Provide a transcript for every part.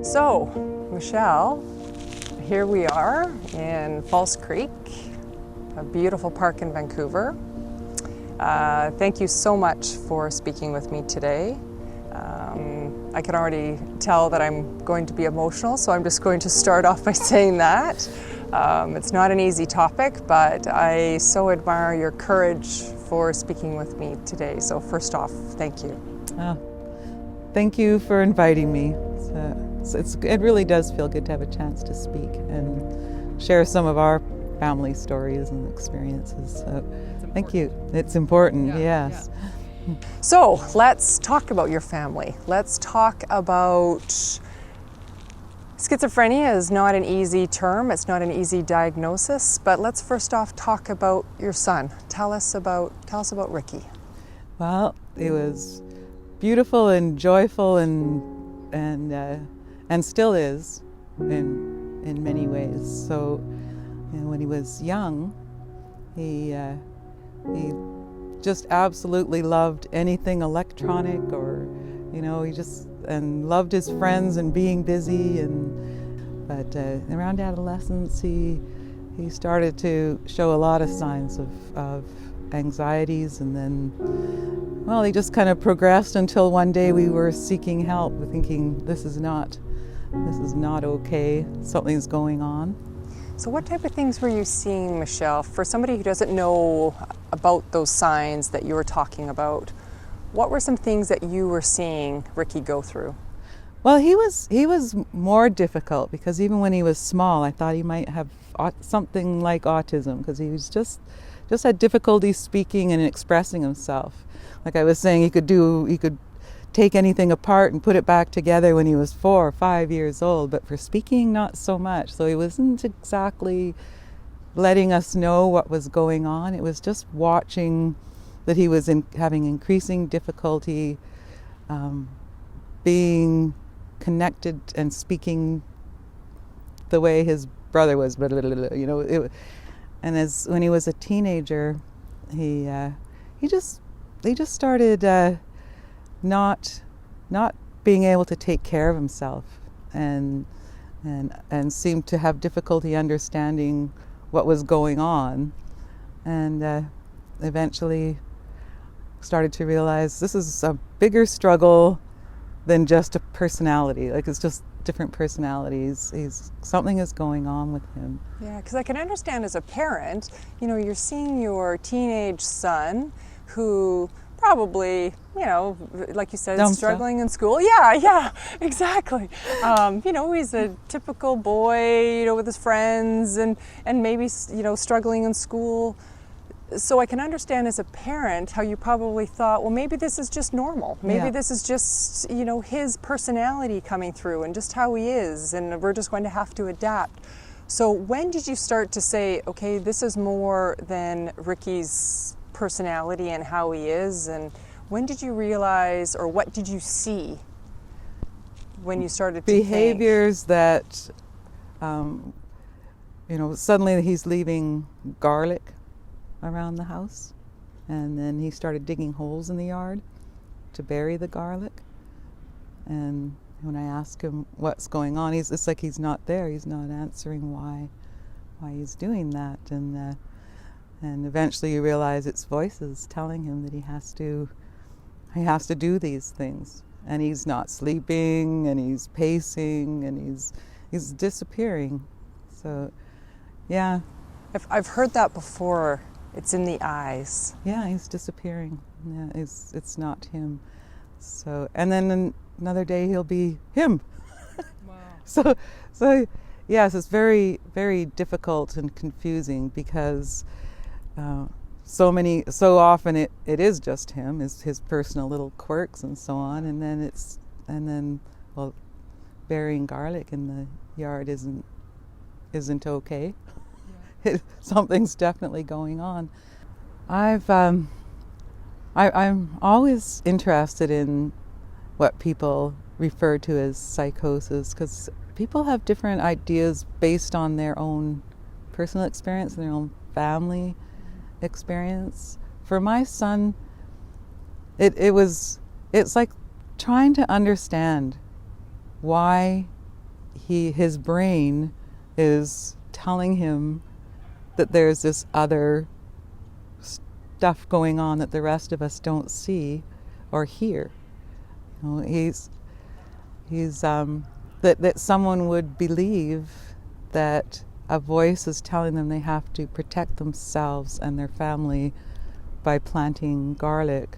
So, Michele, here we are in False Creek, a beautiful park in Vancouver. Thank you so much for speaking with me today. I can already tell that I'm going to be emotional, so I'm just going to start off by saying that. It's not an easy topic, but I so admire your courage for speaking with me today. So first off, thank you. Thank you for inviting me. It really does feel good to have a chance to speak and share some of our family stories and experiences. So thank you. It's important, yes. Yeah. So let's talk about your family. Let's talk about schizophrenia is not an easy term. It's not an easy diagnosis, but let's first off talk about your son. Tell us about Ricky. Well, it was beautiful and joyful and still is in many ways. So, when he was young, he just absolutely loved anything electronic, or he just loved his friends and being busy. But around adolescence, he started to show a lot of signs of anxieties, and then, well, he just kind of progressed until one day we were seeking help, thinking this is not okay, something's going on. So what type of things were you seeing, Michele? For somebody who doesn't know about those signs that you were talking about, what were some things that you were seeing Ricky go through? Well, he was more difficult, because even when he was small, I thought he might have something like autism, because he was just had difficulty speaking and expressing himself. Like I was saying, he could take anything apart and put it back together when he was 4 or 5 years old, but for speaking, not so much. So he wasn't exactly letting us know what was going on. It was just watching that he was having increasing difficulty being connected and speaking the way his brother was, and when he was a teenager, he just started not being able to take care of himself, and seemed to have difficulty understanding what was going on, and eventually started to realize this is a bigger struggle than just a personality. Like, it's just different personalities. Something is going on with him. Yeah, because I can understand as a parent, you're seeing your teenage son who probably, like you said, struggling in school. Yeah, exactly. He's a typical boy, with his friends and maybe, struggling in school. So I can understand as a parent how you probably thought, well, maybe this is just normal. Maybe this is just, his personality coming through and just how he is, and we're just going to have to adapt. So when did you start to say, okay, this is more than Ricky's personality and how he is, and when did you realize, or what did you see when you started to behaviors that, suddenly he's leaving garlic around the house, and then he started digging holes in the yard to bury the garlic. And when I ask him what's going on, it's like he's not there. He's not answering why he's doing that, and eventually you realize it's voices telling him that he has to do these things, and he's not sleeping, and he's pacing, and he's disappearing. So, yeah. I've heard that before. It's in the eyes. Yeah, he's disappearing. Yeah, it's not him. So, and then another day he'll be him. Wow. So yes, it's very, very difficult and confusing, because so often it is just him, his personal little quirks and so on, and then burying garlic in the yard isn't okay. Something's definitely going on. I'm always interested in what people refer to as psychosis, because people have different ideas based on their own personal experience and their own family experience. For my son, it's like trying to understand why his brain is telling him that there's this other stuff going on that the rest of us don't see or hear. You know, that someone would believe that a voice is telling them they have to protect themselves and their family by planting garlic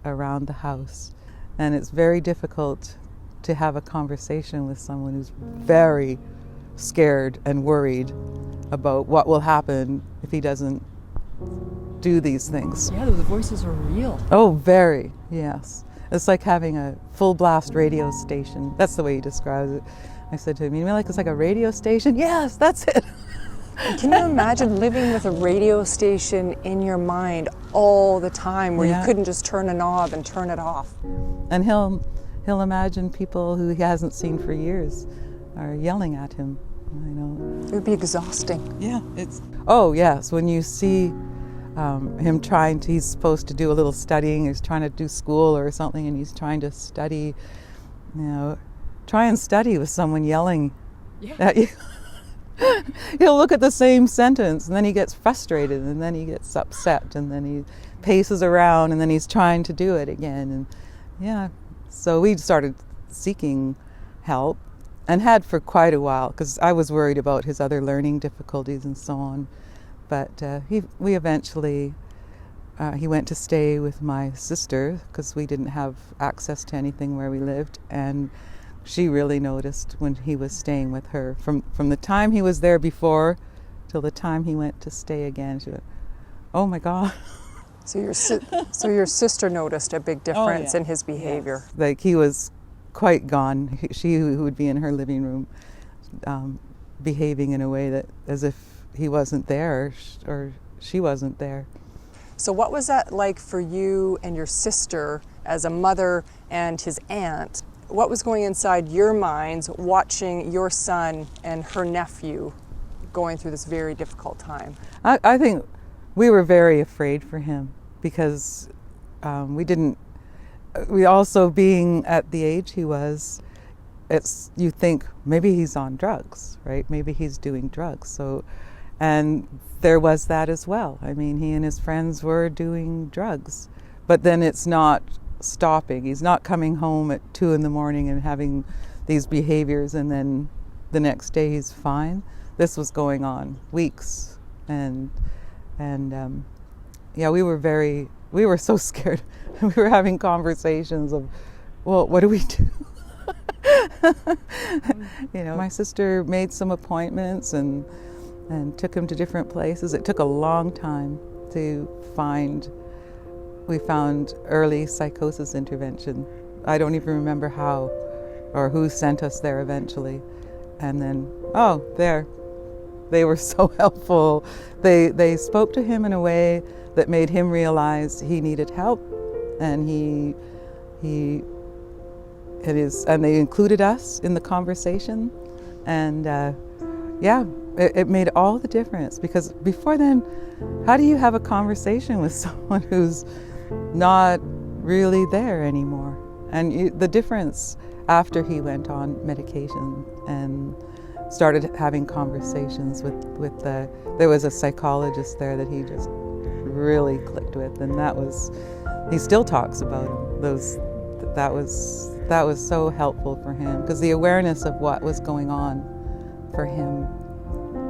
around the house. And it's very difficult to have a conversation with someone who's very scared and worried about what will happen if he doesn't do these things. Yeah, those voices are real. Oh, very, yes. It's like having a full blast radio station. That's the way he describes it. I said to him, you mean like it's like a radio station? Yes, that's it. Can you imagine living with a radio station in your mind all the time where you couldn't just turn a knob and turn it off? And he'll imagine people who he hasn't seen for years are yelling at him. I know. It would be exhausting. Yeah, oh yes, when you see him he's supposed to do a little studying, he's trying to do school or something, and he's trying to study, try and study with someone yelling at you. He'll look at the same sentence and then he gets frustrated and then he gets upset and then he paces around and then he's trying to do it again. And so we started seeking help and had for quite a while because I was worried about his other learning difficulties and so on. But we eventually, he went to stay with my sister because we didn't have access to anything where we lived, and she really noticed when he was staying with her. From the time he was there before till the time he went to stay again, she went, oh my God. So your sister noticed a big difference in his behavior. Yes. Like he was quite gone. She who would be in her living room behaving in a way that as if he wasn't there or she wasn't there. So what was that like for you and your sister as a mother and his aunt? What was going inside your minds watching your son and her nephew going through this very difficult time? I think we were very afraid for him because we also being at the age he was, you think maybe he's on drugs, right? Maybe he's doing drugs. So, and there was that as well. I mean, he and his friends were doing drugs, but then it's not stopping. He's not coming home at 2 a.m. and having these behaviors and then the next day he's fine. This was going on weeks, and we were so scared. We were having conversations of, well, what do we do? My sister made some appointments and took him to different places. It took a long time to find. We found early psychosis intervention. I don't even remember how or who sent us there eventually. And then, they were so helpful. They spoke to him in a way that made him realize he needed help, and and they included us in the conversation, and it made all the difference, because before then, how do you have a conversation with someone who's not really there anymore? And the difference after he went on medication and started having conversations with there was a psychologist there that he just really clicked with, and he still talks about him. That was so helpful for him, because the awareness of what was going on for him,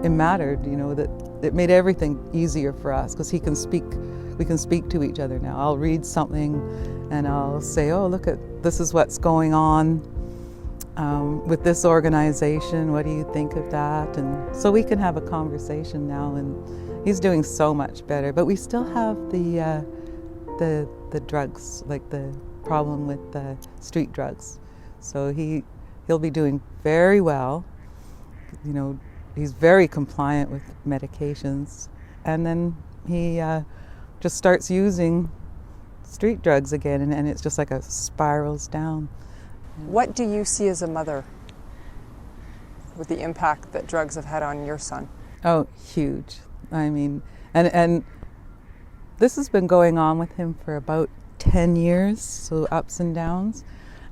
it mattered, that it made everything easier for us, because we can speak to each other now. I'll read something and I'll say, oh, this is what's going on with this organization. What do you think of that? And so we can have a conversation now, and he's doing so much better. But we still have the drugs, like the problem with the street drugs. So he'll be doing very well. He's very compliant with medications, and then he just starts using street drugs again, and it's just like a spirals down. What do you see as a mother with the impact that drugs have had on your son? Oh, huge. I mean, and this has been going on with him for about 10 years, so ups and downs.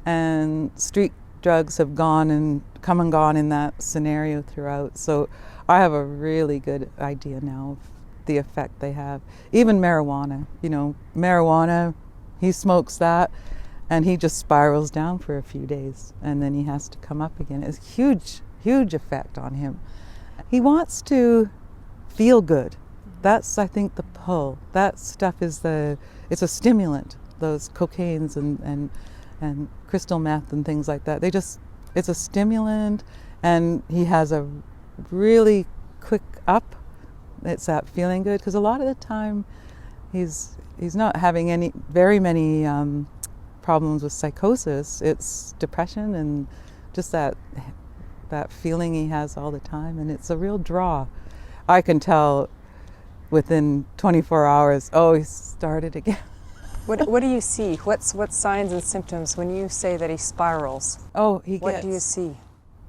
And street drugs have gone and come and gone in that scenario throughout. So I have a really good idea now of the effect they have. Even marijuana, marijuana, he smokes that and he just spirals down for a few days and then he has to come up again. It's a huge, huge effect on him. He wants to feel good. That's, I think, the pull. That stuff it's a stimulant, those cocaines and crystal meth and things like that. It's a stimulant, and he has a really quick up. It's that feeling good, because a lot of the time he's not having very many problems with psychosis. It's depression and just that feeling he has all the time, and it's a real draw. I can tell within 24 hours, oh, he started again. What do you see? What signs and symptoms when you say that he spirals? Oh, what do you see?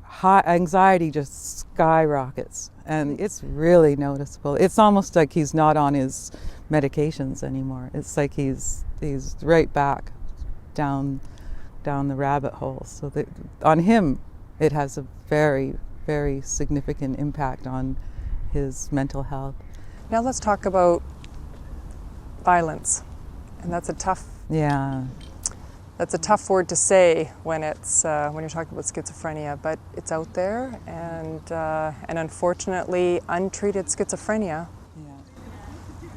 High anxiety just skyrockets, and it's really noticeable. It's almost like he's not on his medications anymore. It's like he's right back down the rabbit hole. So that on him, it has a very, very significant impact on his mental health. Now let's talk about violence. And that's a tough word to say when you're talking about schizophrenia, but it's out there, and unfortunately, untreated schizophrenia,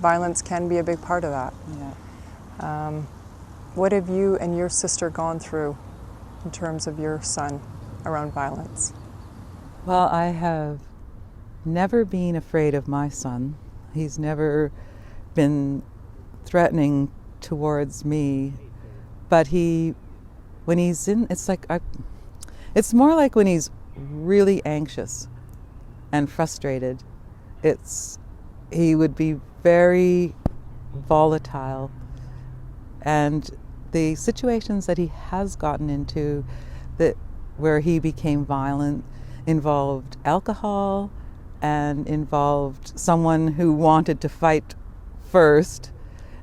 violence can be a big part of that. Yeah. What have you and your sister gone through in terms of your son around violence? Well, I have never been afraid of my son. He's never been threatening towards me, but when he's in, it's more like when he's really anxious and frustrated, he would be very volatile, and the situations that he has gotten into where he became violent involved alcohol and involved someone who wanted to fight first,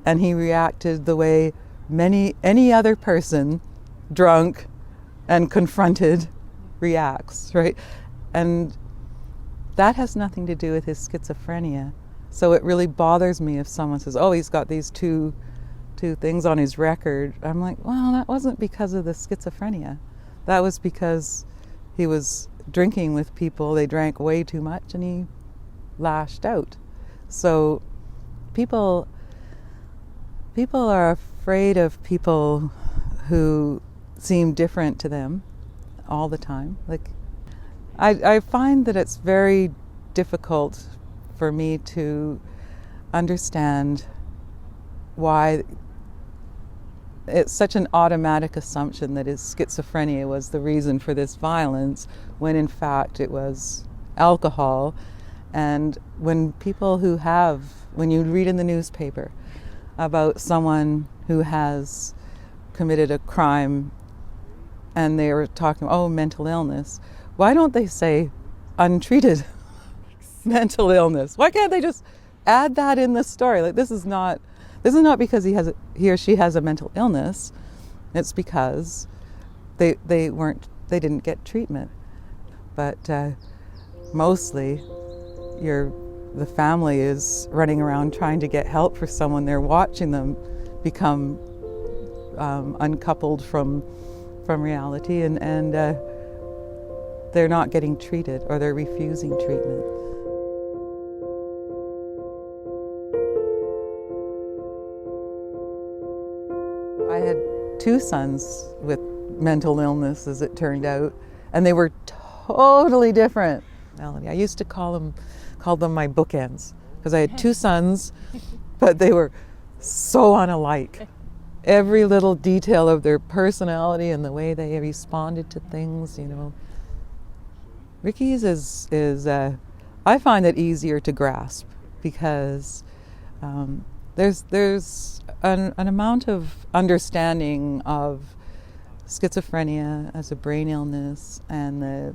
and he reacted the way any other person, drunk and confronted, reacts, right? And that has nothing to do with his schizophrenia. So it really bothers me if someone says, oh, he's got these two things on his record. I'm like, well, that wasn't because of the schizophrenia. That was because he was drinking with people, they drank way too much, and he lashed out. So people are afraid of people who seem different to them all the time. Like, I find that it's very difficult for me to understand why it's such an automatic assumption that his schizophrenia was the reason for this violence, when in fact it was alcohol. And when you read in the newspaper about someone who has committed a crime and they were talking, oh, mental illness, why don't they say untreated mental illness? Why can't they just add that in the story? Like, this is not because he or she has a mental illness. It's because they didn't get treatment. But mostly the family is running around trying to get help for someone. They're watching them become uncoupled from reality, and they're not getting treated, or they're refusing treatment. I had 2 sons with mental illness, as it turned out, and they were totally different. I used to call them my bookends, because I had 2 sons, but they were so unalike. Every little detail of their personality and the way they responded to things, Ricky's is I find it easier to grasp, because there's an amount of understanding of schizophrenia as a brain illness, and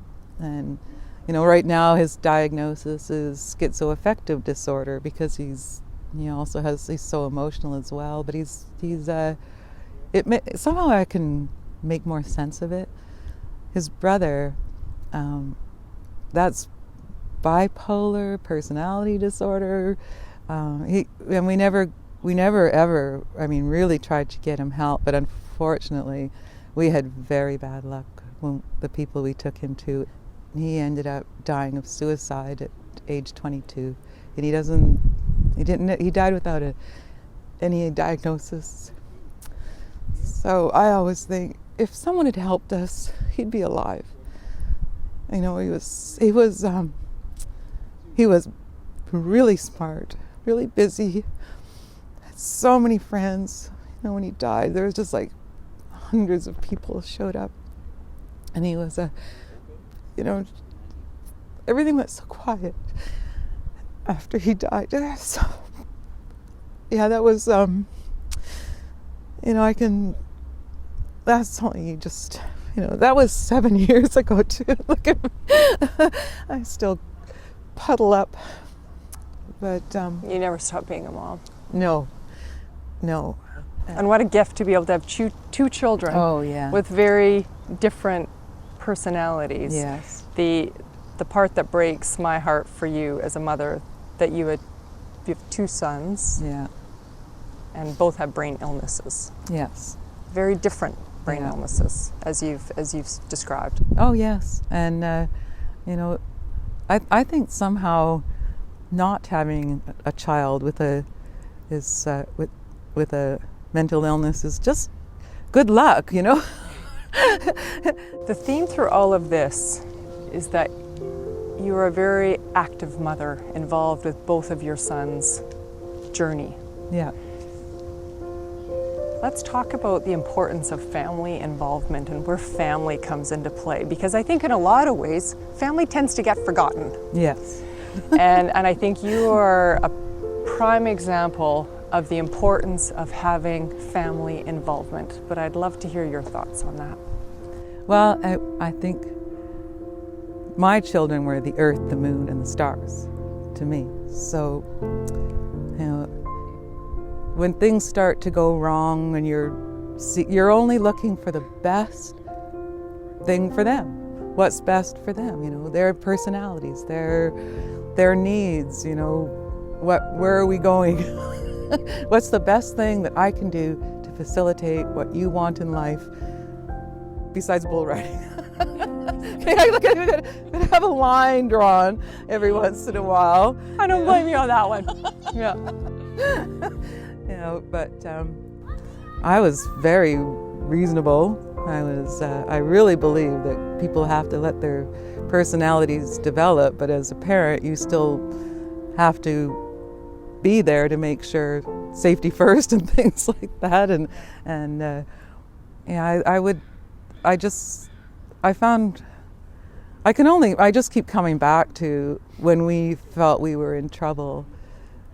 right now his diagnosis is schizoaffective disorder, because he's so emotional as well. But somehow I can make more sense of it. his brother, that's bipolar personality disorder. We never ever, really tried to get him help, but unfortunately, we had very bad luck when the people we took him to. He ended up dying of suicide at age 22, and he died without any diagnosis. So I always think, if someone had helped us, he'd be alive. He was really smart, really busy, had so many friends. When he died, there was just like hundreds of people showed up, and he was everything went so quiet after he died. So yeah, that was that's only just, that was 7 years ago too. Look at me. I still puddle up. But you never stopped being a mom. No. And what a gift to be able to have two children. Oh, yeah. With very different personalities. Yes. The part that breaks my heart for you as a mother, that you have 2 sons. Yeah. And both have brain illnesses. Yes. Very different brain illnesses, as you've described. Oh yes, and I think somehow not having a child with a mental illness is just good luck, The theme through all of this is that you are a very active mother, involved with both of your sons' journey. Yeah. Let's talk about the importance of family involvement and where family comes into play, because I think in a lot of ways, family tends to get forgotten. Yes. and I think you are a prime example of the importance of having family involvement, but I'd love to hear your thoughts on that. Well, I think my children were the earth, the moon, and the stars to me. So, when things start to go wrong and you're only looking for the best thing for them, what's best for them, their personalities, their needs, where are we going? What's the best thing that I can do to facilitate what you want in life besides bull riding? Look at it, I have a line drawn every once in a while. I don't blame you on that one. Yeah. But I was very reasonable. I really believe that people have to let their personalities develop, but as a parent, you still have to be there to make sure safety first and things like that. I just keep coming back to when we felt we were in trouble.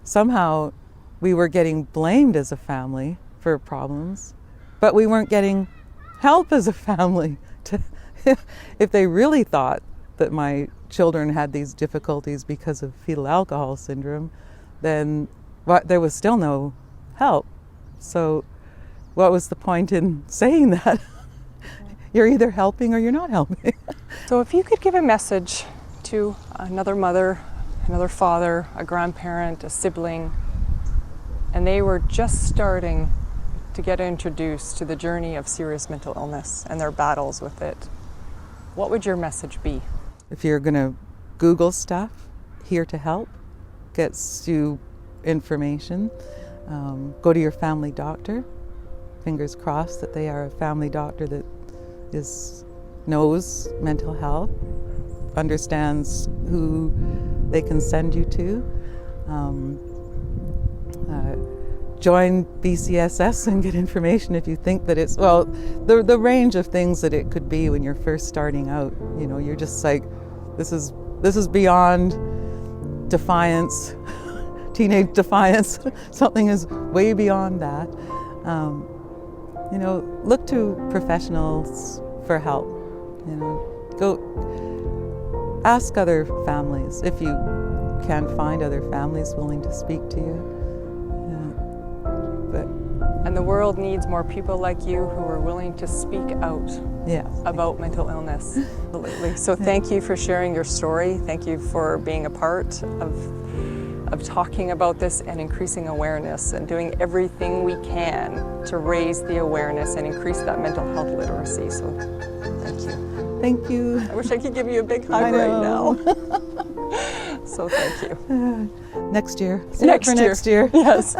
Somehow we were getting blamed as a family for problems, but we weren't getting help as a family. If they really thought that my children had these difficulties because of fetal alcohol syndrome, then there was still no help. So what was the point in saying that? You're either helping or you're not helping. So if you could give a message to another mother, another father, a grandparent, a sibling, and they were just starting to get introduced to the journey of serious mental illness and their battles with it, what would your message be? If you're going to Google stuff, Here to Help gets you information. Go to your family doctor. Fingers crossed that they are a family doctor that knows mental health, understands who they can send you to. Join BCSS and get information if you think that it's, the range of things that it could be when you're first starting out. You're just like, this is beyond defiance, teenage defiance. Something is way beyond that. Look to professionals for help. Go ask other families if you can find other families willing to speak to you. But And the world needs more people like you who are willing to speak out about mental illness. Absolutely. So thank you for sharing your story. Thank you for being a part of talking about this and increasing awareness and doing everything we can to raise the awareness and increase that mental health literacy. So thank you. Thank you. I wish I could give you a big hug right now. So thank you. Next year. Next year. Next year. Yes.